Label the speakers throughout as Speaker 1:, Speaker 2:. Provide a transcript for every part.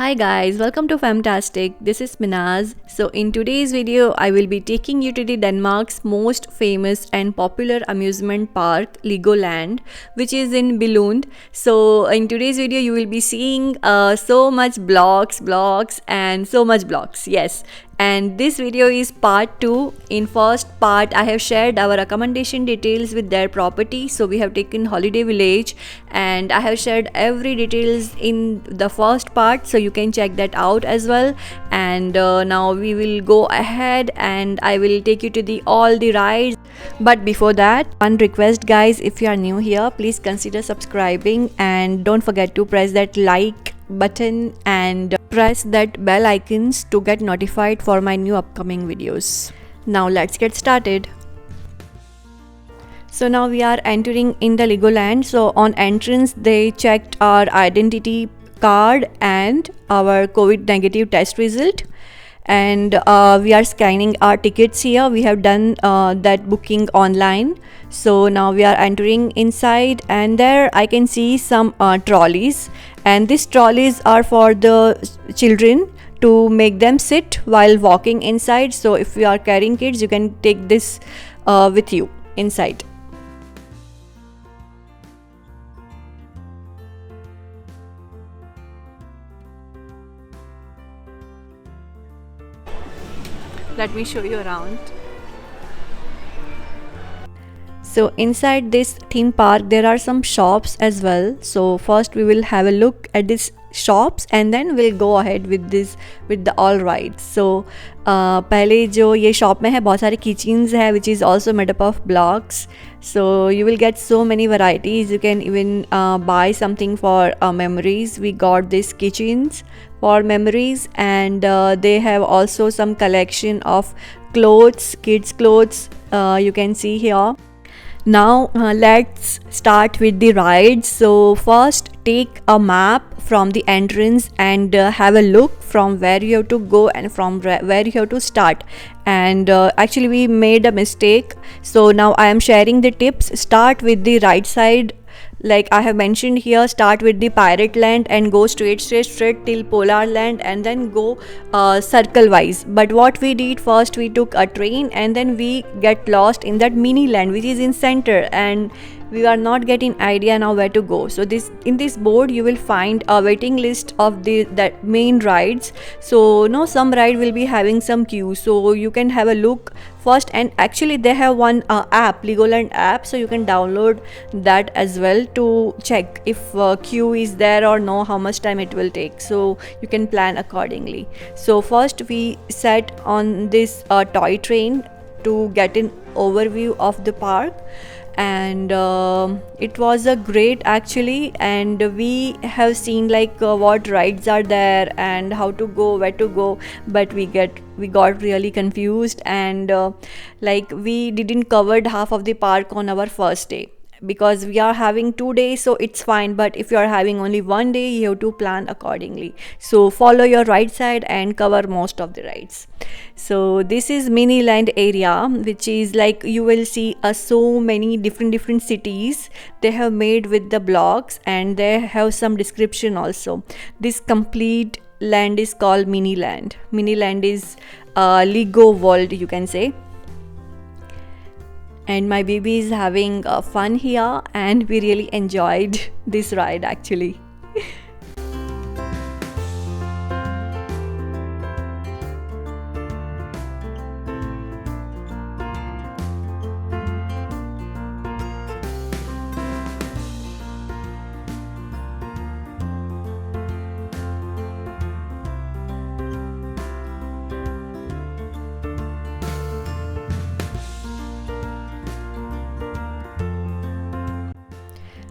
Speaker 1: Hi guys, welcome to Fantastic. This is Minaz. So in today's video, I will be taking you to the Denmark's most famous and popular amusement park, Legoland, which is in Billund. So in today's video, you will be seeing so much blocks and so much blocks. Yes. And this video is part 2. In first part, I have shared our accommodation details with their property. So we have taken Holiday Village and I have shared every details in the first part. So you can check that out as well. And now we will go ahead and I will take you to all the rides. But before that, one request guys, if you are new here, please consider subscribing and don't forget to press that like button and press that bell icons to get notified for my new upcoming videos. Now let's get started. So now we are entering in the Legoland. So on entrance they checked our identity card and our COVID negative test result, and we are scanning our tickets here. We have done that booking online. So now we are entering inside and there I can see some trolleys, and these trolleys are for the children to make them sit while walking inside. So if you are carrying kids, you can take this with you inside. Let me show you around. So inside this theme park there are some shops as well. So first we will have a look at these shops and then we'll go ahead with the all rides. So पहले जो ये shop में है बहुत सारे keychains है which is also made up of blocks. So you will get so many varieties. You can even buy something for memories. We got these keychains for memories, and they have also some collection of clothes, kids clothes, you can see here. Now let's start with the rides. So first take a map from the entrance and have a look from where you have to go and from where you have to start. And actually we made a mistake, so now I am sharing the tips. Start with the right side, like I have mentioned here. Start with the Pirate Land and go straight till Polar Land and then go circle wise. But what we did, first we took a train and then we get lost in that mini land which is in center, and we are not getting idea now where to go. So in this board you will find a waiting list of that main rides. So no, some ride will be having some queue, so you can have a look first. And actually they have one app, Legoland app, so you can download that as well to check if queue is there or no, how much time it will take, so you can plan accordingly. So first we sat on this toy train to get an overview of the park, and it was a great actually, and we have seen like what rides are there and how to go, where to go, but we got really confused, and like we didn't covered half of the park on our first day. Because we are having 2 days, so it's fine, but if you are having only 1 day, you have to plan accordingly. So follow your right side and cover most of the rides. So this is mini land area, which is like you will see so many different cities they have made with the blocks, and they have some description also. This complete land is called mini land. Mini land is Lego world, you can say. And my baby is having fun here, and we really enjoyed this ride actually.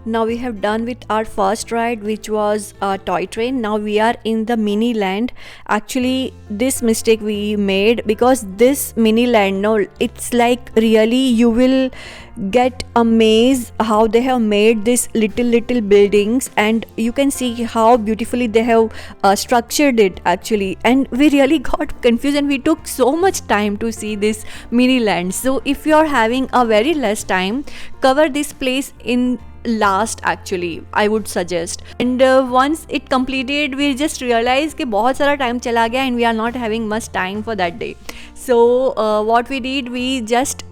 Speaker 1: Now we have done with our first ride, which was a toy train. Now we are in the mini land. Actually this mistake we made, because this mini land, no, it's like really you will get amazed how they have made this little buildings, and you can see how beautifully they have structured it actually. And we really got confused and we took so much time to see this mini land. So if you are having a very less time, cover this place in last actually, I would suggest. And once it completed, we just realized कि बहुत सारा time चला गया and we are not having much time for that day. So what we did, we just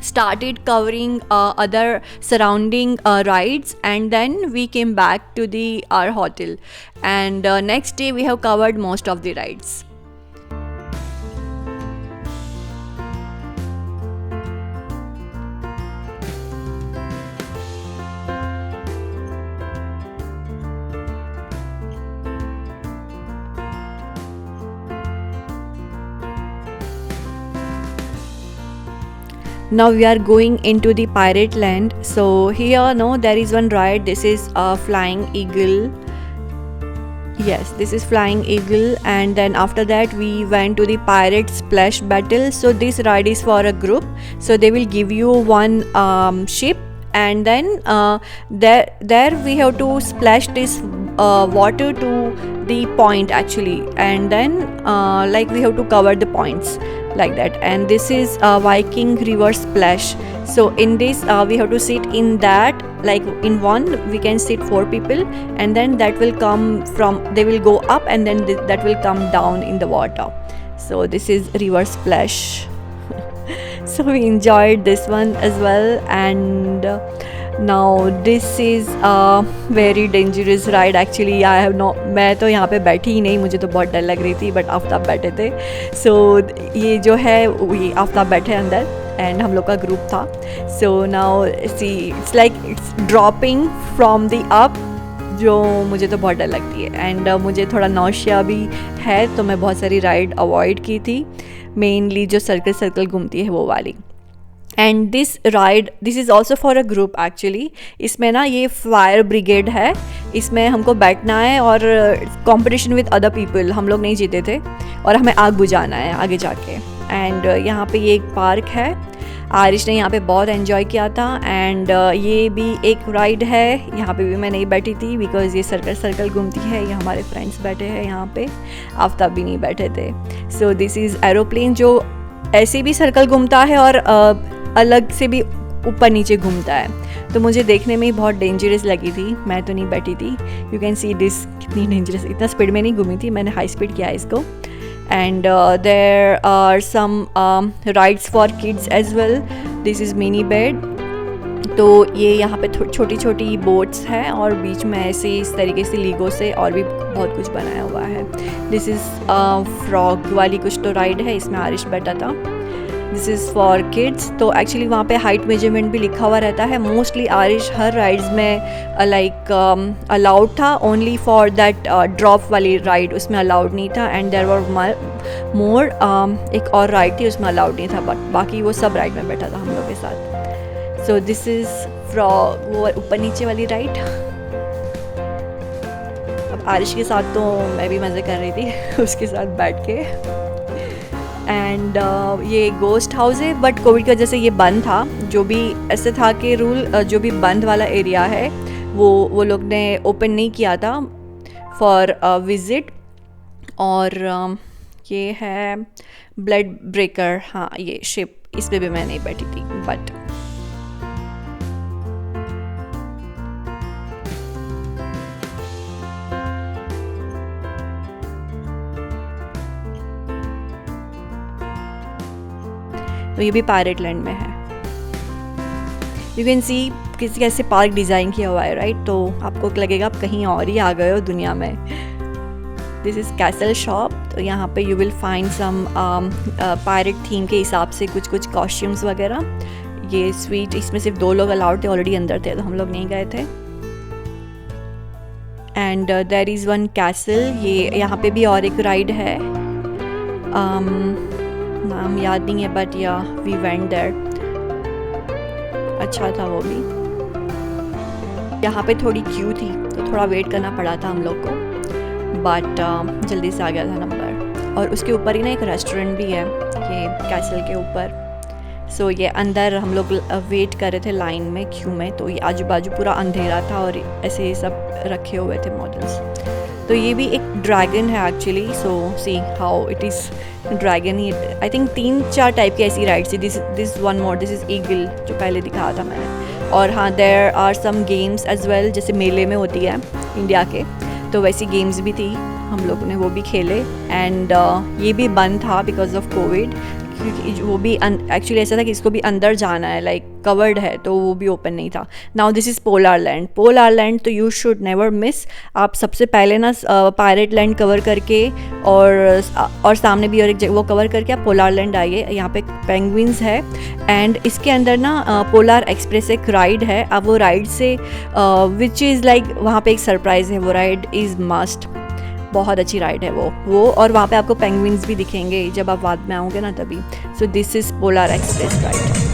Speaker 1: started covering other surrounding rides, and then we came back to our hotel, and next day we have covered most of the rides. Now we are going into the pirate land. So here, no, there is one ride. This is a flying eagle. Yes, this is flying eagle. And then after that we went to the pirate splash battle. So this ride is for a group, so they will give you one ship, and then there we have to splash this water to the point actually, and then like we have to cover the points like that. And this is Viking river splash. So in this we have to sit in that, like in one we can sit 4 people, and then that will come from, they will go up, and then that will come down in the water. So this is river splash. So we enjoyed this one as well. And now this is a very dangerous ride actually. I have no, मैं तो यहाँ पे बैठी ही नहीं, मुझे तो बहुत डर लग रही थी, बट आफ्ताब बैठे थे. So ये जो है, ये आफ्ताब बैठे अंदर एंड हम लोग का ग्रुप था. So now see, it's like it's dropping from the up, जो मुझे तो बहुत डर लगती है. एंड मुझे थोड़ा नौशिया भी है, तो मैं बहुत सारी राइड अवॉइड की थी, मेनली जो सर्कल सर्कल घूमती है वो वाली. And this ride, this is also for a group actually. इसमें ना ये फायर ब्रिगेड है, इसमें हमको बैठना है और कंपटीशन विद अदर पीपल. हम लोग नहीं जीते थे और हमें आग बुझाना है आगे जाके. एंड यहाँ पे ये एक पार्क है, आरिश ने यहाँ पे बहुत एंजॉय किया था. एंड ये भी एक राइड है, यहाँ पे भी मैं नहीं बैठी थी बिकॉज ये सर्कल सर्कल घूमती है. ये हमारे फ्रेंड्स बैठे हैं यहाँ पे, आफ्ताब भी नहीं बैठे थे. सो दिस इज़ एरोप्लेन, जो ऐसे भी सर्कल घूमता है और अलग से भी ऊपर नीचे घूमता है. तो मुझे देखने में ही बहुत डेंजरस लगी थी, मैं तो नहीं बैठी थी. यू कैन सी दिस कितनी डेंजरस, इतना स्पीड में नहीं घूमी थी, मैंने हाई स्पीड किया है इसको. And there are some rides for kids as well. This is mini bed. तो ये यहाँ पे छोटी छोटी बोट्स हैं और बीच में ऐसे इस तरीके से लीगो से और भी बहुत कुछ बनाया हुआ है. दिस इज़ फ्रॉग वाली कुछ तो राइड है, इसमें आरिश बैठा था. This is for kids. तो एक्चुअली वहाँ पे हाइट मेजरमेंट भी लिखा हुआ रहता है. मोस्टली आरिश हर राइड्स में लाइक अलाउड था, ओनली फॉर दैट ड्रॉप वाली राइड उसमें अलाउड नहीं था. एंड देयर वर मोर, एक और राइड थी उसमें अलाउड नहीं था, बट बाकी वो सब राइड में बैठा था हम लोग के साथ. सो दिस इज़ फ्रॉग, वो ऊपर नीचे वाली राइड. अब आरिश के साथ तो मैं भी मज़े कर रही थी उसके साथ बैठ के. एंड ये गोस्ट हाउस है, बट कोविड की वजह से ये बंद था. जो भी ऐसे था कि रूल, जो भी बंद वाला एरिया है वो लोग ने ओपन नहीं किया था फॉर विज़िट. और ये है ब्लड ब्रेकर, हाँ ये शिप, इस पे भी मैं नहीं बैठी थी. बट तो ये भी पायरेट लैंड में है. यू कैन सी किसी कैसे पार्क डिज़ाइन किया हुआ है, राइट. तो आपको लगेगा आप कहीं और ही आ गए हो दुनिया में. This is castle shop. तो यहाँ पे you will find some pirate theme के हिसाब से कुछ कॉस्ट्यूम्स वगैरह. ये स्वीट, इसमें सिर्फ 2 लोग अलाउड थे, ऑलरेडी अंदर थे तो हम लोग नहीं गए थे. And there is one castle. ये यहाँ पे भी और एक राइड है, नाम याद नहीं है, बट या वी वेंट देयर. अच्छा था वो भी. यहाँ पे थोड़ी क्यू थी तो थोड़ा वेट करना पड़ा था हम लोग को, बट जल्दी से आ गया था नंबर. और उसके ऊपर ही ना एक रेस्टोरेंट भी है ये कैसल के ऊपर. सो ये अंदर हम लोग वेट कर रहे थे लाइन में, क्यू में. तो ये आजू बाजू पूरा अंधेरा था और ऐसे सब रखे हुए थे मॉडल्स. तो ये भी एक ड्रैगन है actually. So see how it is dragon ही. आई थिंक 3-4 टाइप की ऐसी राइड्स थी. This one more, this is eagle जो पहले दिखाया था मैंने. और हाँ, there are some games as well, जैसे मेले में होती है इंडिया के, तो वैसी गेम्स भी थी, हम लोगों ने वो भी खेले। एंड ये भी बंद था बिकॉज ऑफ कोविड, क्योंकि वो भी एक्चुअली ऐसा था कि इसको भी अंदर जाना है, लाइक कवर्ड है, तो वो भी ओपन नहीं था। Now this is polar land. Polar land तो यू शुड नेवर मिस। आप सबसे पहले ना पायरेट लैंड कवर करके और सामने भी और एक जगह वो कवर करके आप पोलार लैंड आइए। यहाँ पे पेंगुइन्स है एंड इसके अंदर ना पोलार एक्सप्रेस एक राइड है। अब वो राइड से विच इज़ लाइक वहाँ पे एक सरप्राइज़ है, वो राइड इज़ मस्ट, बहुत अच्छी राइड है वो और वहाँ पे आपको पेंगुइन्स भी दिखेंगे जब आप बाद में आओगे ना तभी। So this is polar express ride.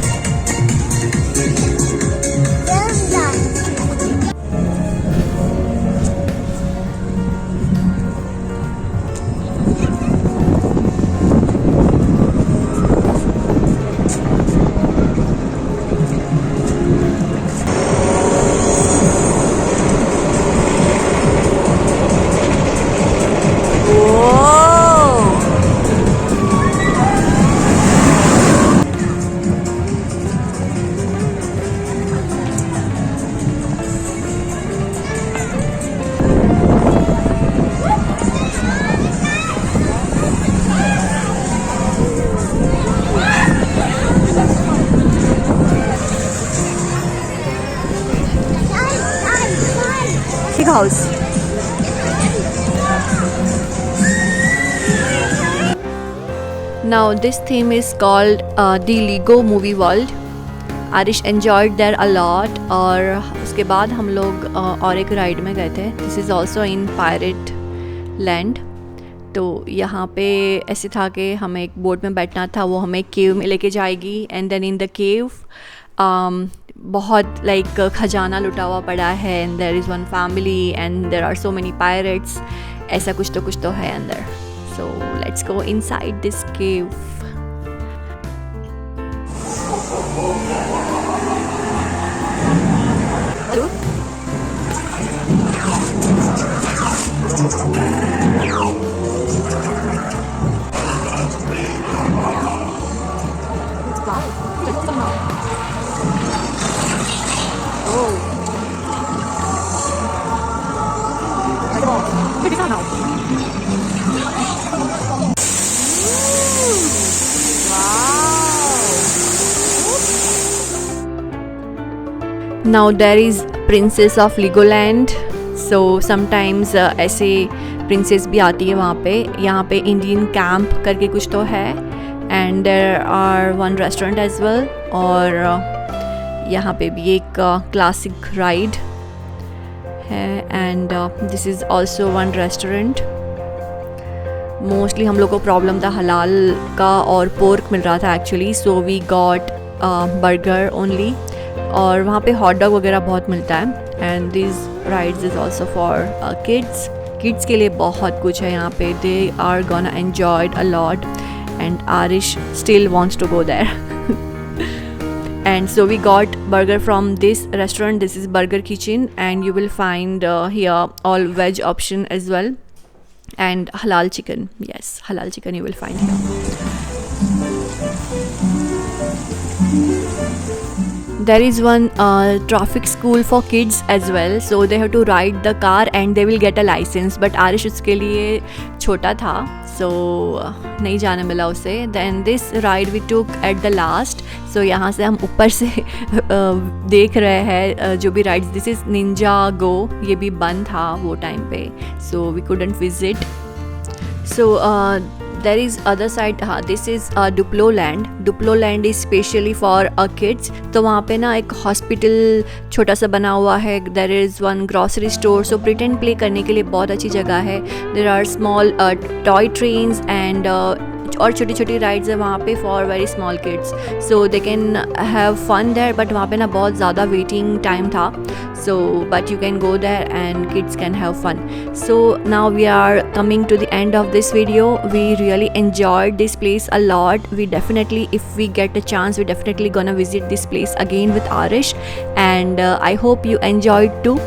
Speaker 1: House. Now this theme is called the Lego Movie World. Arish enjoyed there a lot. और उसके बाद हम लोग और एक राइड में गए थे। This is also in Pirate Land. तो यहाँ पे ऐसे था कि हमें एक बोट में बैठना था, वो हमें केव में लेके जाएगी and then in the cave बहुत लाइक खजाना लुटा हुआ पड़ा है and there is one family and there are so many pirates, ऐसा कुछ तो है अंदर। So let's go inside this cave. Now there is Princess of Legoland. So sometimes ऐसे प्रिंसेस भी आती है वहाँ पे। यहाँ पे इंडियन कैंप करके कुछ तो है and there are one restaurant as well. और यहाँ पे भी एक क्लासिक राइड है and this is also one restaurant. Mostly हम लोग को प्रॉब्लम था हलाल का और पोर्क मिल रहा था actually, so we got burger only. और वहाँ पे हॉट डॉग वगैरह बहुत मिलता है and this rides is also for kids के लिए बहुत कुछ है यहाँ पे। They are gonna enjoyed a lot and Arish still wants to go there and so we got burger from this restaurant. This is Burger Kitchen and you will find here all veg option as well and halal chicken. Yes, halal chicken you will find here. There is one traffic school for kids as well, so they have to ride the car and they will get a license, but Arish उसके लिए छोटा था so नहीं जाने मिला उसे। Then this ride we took at the last, so यहाँ से हम ऊपर से देख रहे हैं जो भी राइड्स। दिस इज़ निंजा गो, ये भी बंद था वो टाइम पे, so we couldn't visit. So there is other side, हाँ this is Duplo Land. Duplo Land is specially for kids. तो वहाँ पे ना एक हॉस्पिटल छोटा सा बना हुआ है। There is one grocery store, so pretend play करने के लिए बहुत अच्छी जगह है। There are small toy trains and और छोटी छोटी राइड्स है वहाँ पे for very small kids, so they can have fun there. But वहाँ पे ना बहुत ज़्यादा वेटिंग टाइम था, so but you can go there and kids can have fun. So now we are coming to the end of this video. We really enjoyed this place a lot. We definitely, if we get a chance, we definitely gonna visit this place again with Arish and I hope you enjoyed too.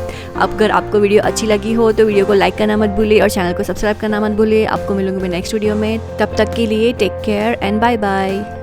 Speaker 1: अगर आपको video अच्छी लगी हो तो video को like करना मत भूलिए और चैनल को सब्सक्राइब करना मत भूलिए। आपको मिलूंगी मैं नेक्स्ट वीडियो में, तब तक के लिए take care and bye bye.